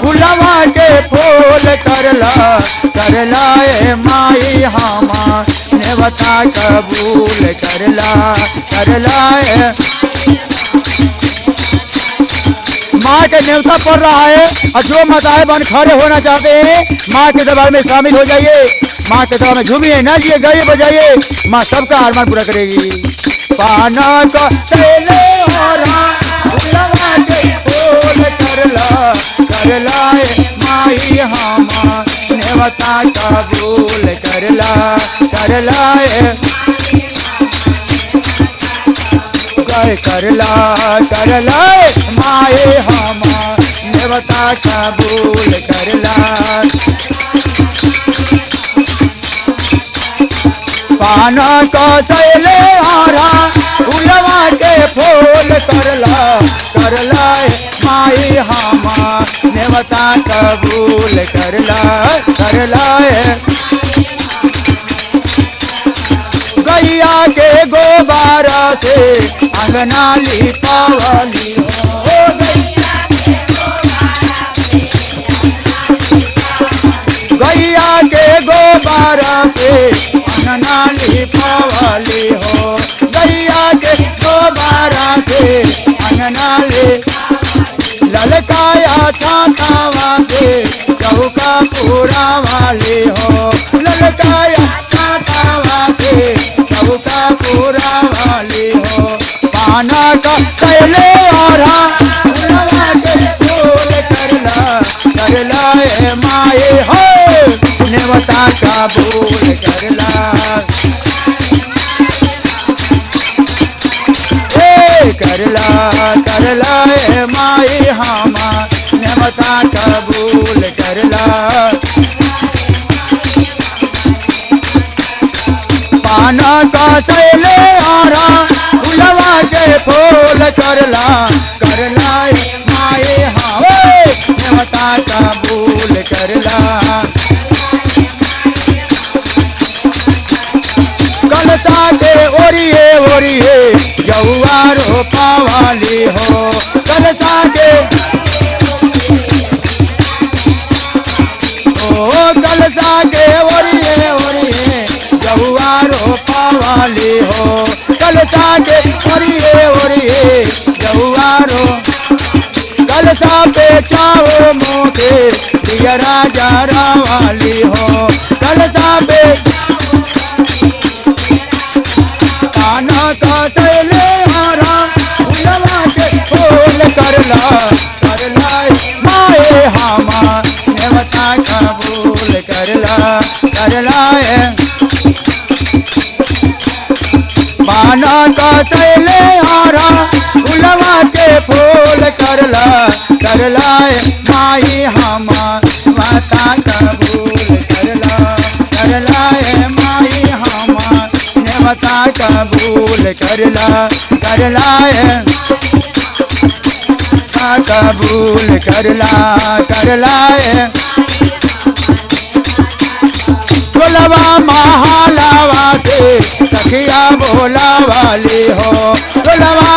फुलवा के फूल करला करला ए माई हमार नेवता कबूल करला करला माँ के न्योता पड़ रहा है और जो माताएं बन खड़े होना चाहते हैं माँ के दरबार में शामिल हो जाइए। माँ के दरबार में झूमिए नाचिए गाइए बजाइए, माँ सबका अरमान पूरा करेगी जी। पाना का चले वाला फुलवा के फूल करला करला माई हमार नेवता कबूल करला करला गाय करला करला माई हमार नेवता कबूल करला। पाना का चले आरा फुलवा के फूल करला करला माई हमार नेवता कबूल करला करला। गैया के गोबारा से अंगना लिपावली हो गैया के गोबारा से अंगना लिपावली हो गैया के गोबारा से अंगना ले ललकाया कानावा से चौका पूरा वाली हो ललकाया कानावा से चौका पूरा वाली हो। पाना का चले आरा फुलवा के फूल करला करला ए माई हो नेवता कबूल करला। करला करला ए माई हमार नेवता कबूल करला। पाना का चले आरा फुलवा के फूल करला करला ए माई हमार नेवता कबूल करला। कलसा के ओरिए ओरिए जौआ रोपा वाली हो कलसा के कलसा के ओरिए ओरिए जौआ रोपा वाली हो कलसा के ओरिए ओरिए जौआ रो कलसा पे चाउर मोदे दिया राजा वाली हो कलसा पे पाना का चले आरा फुलवा के फूल करला करला माए हमार नेवता कबूल करला करला। पाना का चले आरा फुलवा के फूल करला करला माई हमार नेवता कबूल करला करला माई हमार नेवता कबूल करला करला कबूल करला करला। फुलवा महालावा से सखिया भोला वाली हो फुलवा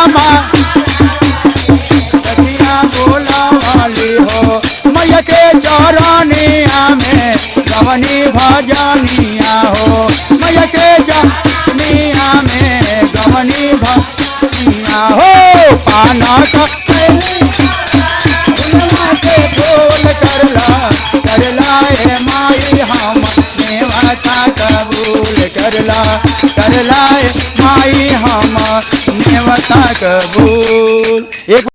सखिया भोला वाली हो मैया के चरनिया में गवनी भजनिया हो मैया के चरनिया में गवनी भजनिया हो। पाना का चले फुलवा के फूल करला करला ए माई हमार नेवता कबूल करला करला ए माई हमार नेवता कबूल।